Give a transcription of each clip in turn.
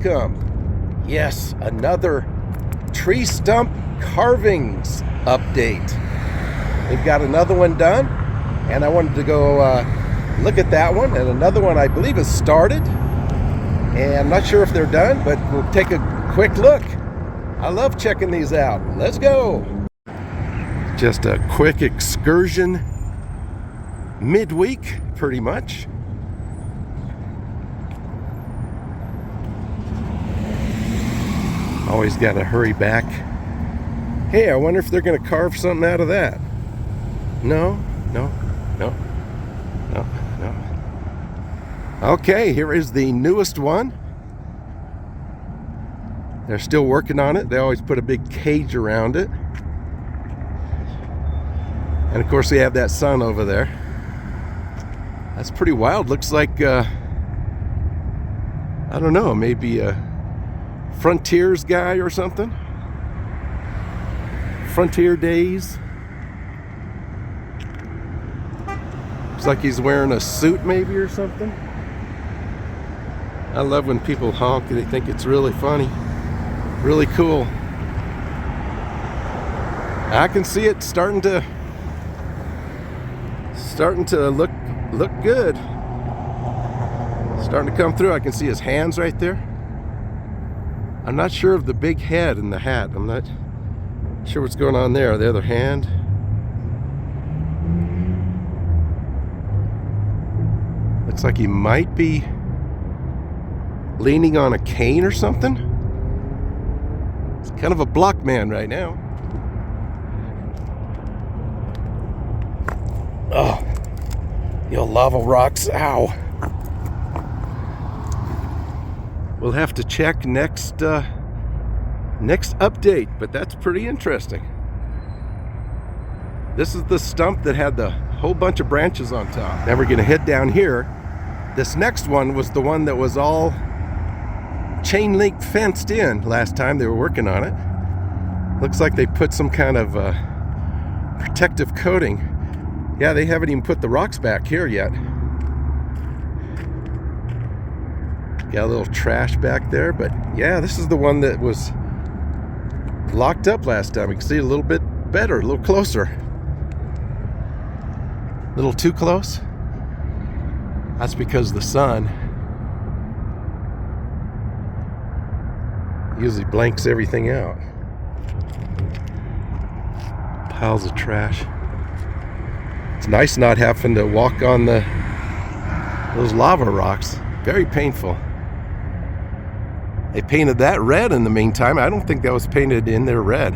welcome. Yes, another tree stump carvings update. We've got another one done, and I wanted to go look at that one, and another one I believe is started, and I'm not sure if they're done, but we'll take a quick look. I love checking these out. Let's go. Just a quick excursion midweek, pretty much. Always got to hurry back. Hey, I wonder if they're going to carve something out of that. No. Okay, here is the newest one. They're still working on it. They always put a big cage around it. And of course, they have that sun over there. That's pretty wild. Looks like, I don't know, maybe a Frontiers guy or something. Frontier Days. Looks like he's wearing a suit maybe or something. I love when people honk and they think it's really funny. Really cool. I can see it starting to look good. Starting to come through. I can see his hands right there. I'm not sure of the big head in the hat. I'm not sure what's going on there. The other hand. Looks like he might be leaning on a cane or something. It's kind of a block man right now. Oh, the old lava rocks. Ow. We'll have to check next update, but that's pretty interesting. This is the stump that had the whole bunch of branches on top. Now we're going to head down here. This next one was the one that was all chain link fenced in last time they were working on it. Looks like they put some kind of protective coating. Yeah, they haven't even put the rocks back here yet. Got a little trash back there, but yeah, this is the one that was locked up last time. We can see it a little bit better, a little closer. A little too close. That's because the sun usually blanks everything out. Piles of trash. It's nice not having to walk on those lava rocks. Very painful. They painted that red in the meantime. I don't think that was painted in there red.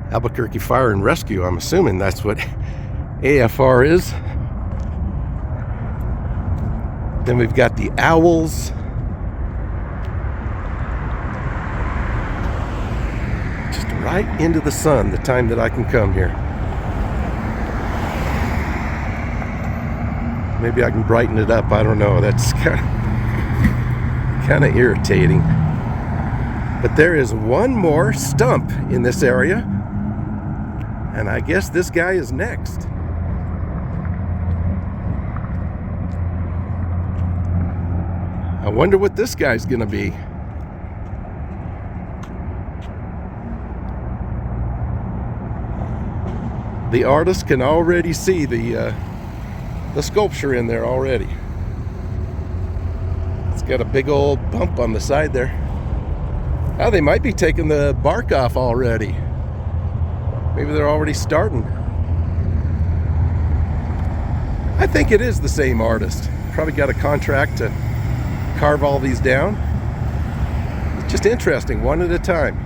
Albuquerque Fire and Rescue. I'm assuming that's what AFR is. Then we've got the owls. Just right into the sun the time that I can come here. Maybe I can brighten it up. I don't know. That's kind of irritating. But there is one more stump in this area, and I guess this guy is next. I wonder what this guy's gonna be. The artist can already see the sculpture in there already. It's got a big old bump on the side there. Oh, they might be taking the bark off already. Maybe they're already starting. I think it is the same artist. Probably got a contract to carve all these down. It's just interesting, one at a time.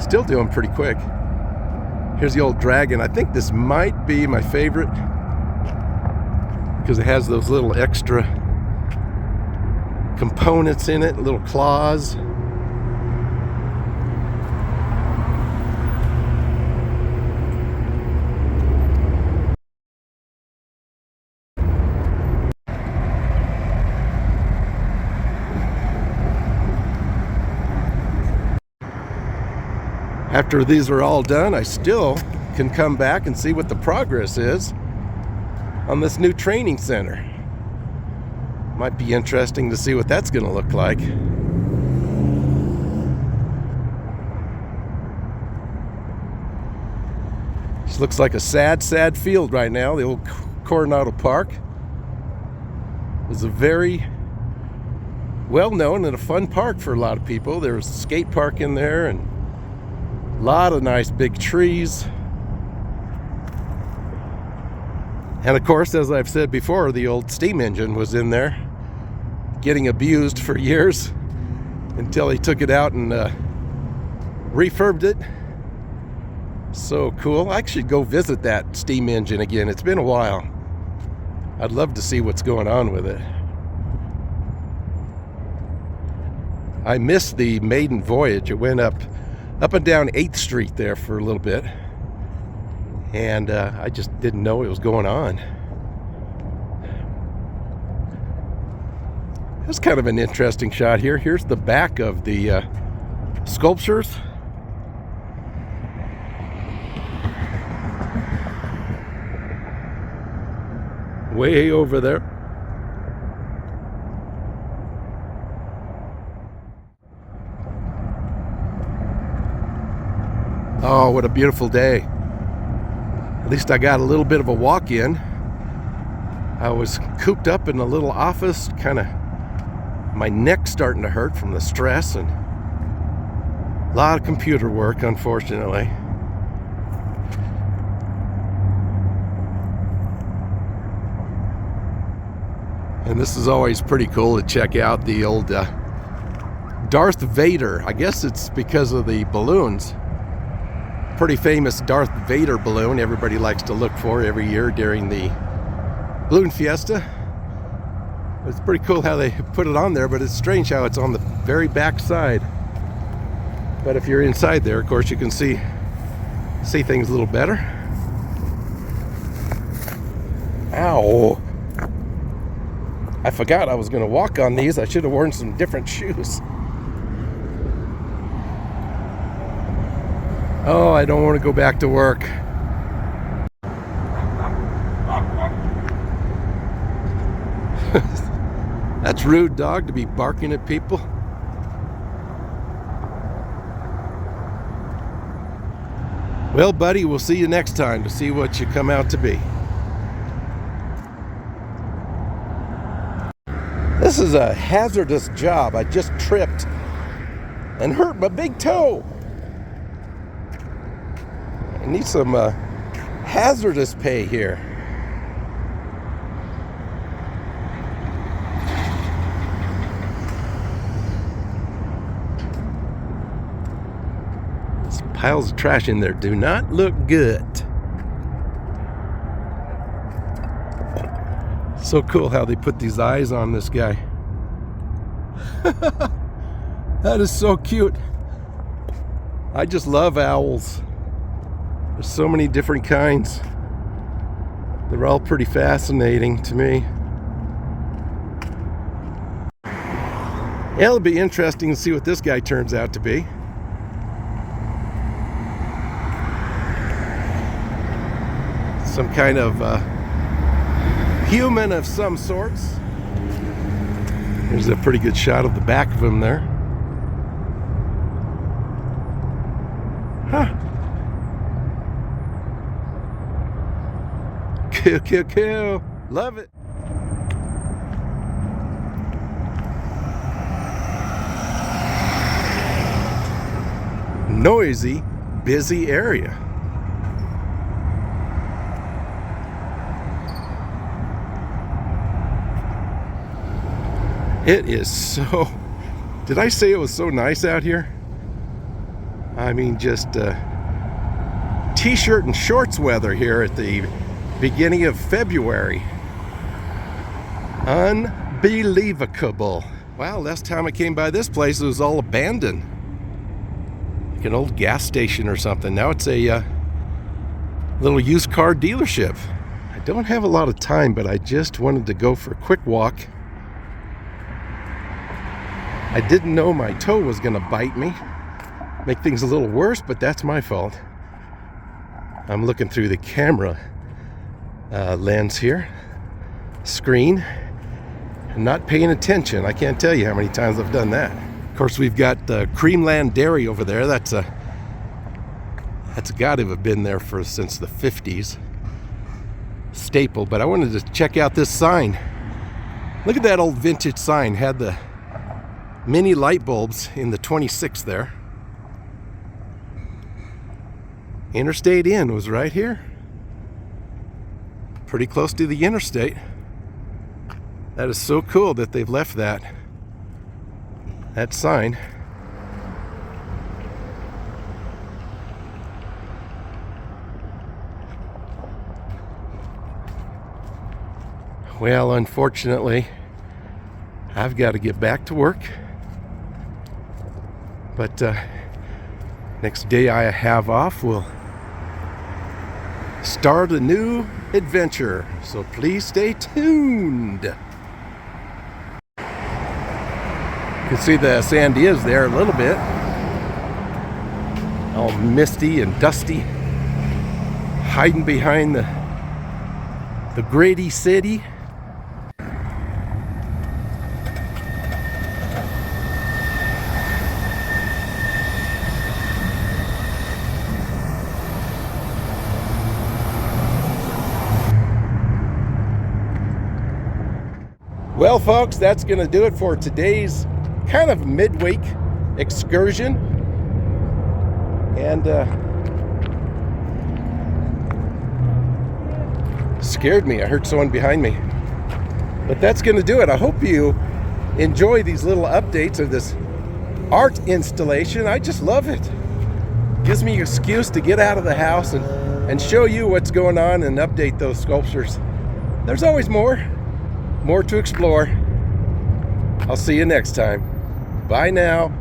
Still doing pretty quick. Here's the old dragon. I think this might be my favorite because it has those little extra components in it, little claws. After these are all done, I still can come back and see what the progress is on this new training center. Might be interesting to see what that's going to look like. This looks like a sad, sad field right now. The old Coronado Park. It was a very well-known and a fun park for a lot of people. There was a skate park in there and a lot of nice big trees. And of course, as I've said before, the old steam engine was in there getting abused for years until he took it out and refurbed it. So cool. I should go visit that steam engine again. It's been a while. I'd love to see what's going on with it. I missed the maiden voyage. It went up and down 8th Street there for a little bit. And I just didn't know what was going on. It's kind of an interesting shot here. Here's the back of the sculptures. Way over there. Oh, what a beautiful day. At least I got a little bit of a walk in. I was cooped up in a little office, kind of my neck starting to hurt from the stress and a lot of computer work, unfortunately. And this is always pretty cool to check out the old Darth Vader. I guess it's because of the balloons. Pretty famous Darth Vader balloon everybody likes to look for every year during the balloon fiesta. It's pretty cool how they put it on there, but it's strange how it's on the very back side. But if you're inside there, of course, you can see things a little better. Ow! I forgot I was going to walk on these. I should have worn some different shoes. Oh, I don't want to go back to work. That's rude, dog, to be barking at people. Well, buddy, we'll see you next time to see what you come out to be. This is a hazardous job. I just tripped and hurt my big toe. I need some hazardous pay here. These piles of trash in there do not look good. So cool how they put these eyes on this guy. That is so cute. I just love owls. There's so many different kinds. They're all pretty fascinating to me. Yeah, it'll be interesting to see what this guy turns out to be. Some kind of human of some sorts. There's a pretty good shot of the back of him there. Huh. Kill, kill, kill. Love it. Noisy, busy area. It is so... Did I say it was so nice out here? I mean, just t-shirt and shorts weather here at the beginning of February. Unbelievable. Wow, last time I came by this place, it was all abandoned. Like an old gas station or something. Now it's a little used car dealership. I don't have a lot of time, but I just wanted to go for a quick walk. I didn't know my toe was going to bite me. Make things a little worse, but that's my fault. I'm looking through the camera lens here, screen, and not paying attention. I can't tell you how many times I've done that. Of course, we've got Creamland Dairy over there. That's got to have been there since the 50s. Staple, but I wanted to check out this sign. Look at that old vintage sign. Had the mini light bulbs in the 26 there. Interstate Inn was right here. Pretty close to the interstate. That is so cool that they've left that sign. Well, unfortunately, I've got to get back to work. But next day I have off, we'll start a new adventure. So please stay tuned. You can see the Sandias there a little bit. All misty and dusty. Hiding behind the Grady City. Well, folks, that's going to do it for today's kind of midweek excursion. And scared me. I heard someone behind me. But that's going to do it. I hope you enjoy these little updates of this art installation. I just love it. Gives me an excuse to get out of the house and show you what's going on and update those sculptures. There's always more to explore. I'll see you next time. Bye now.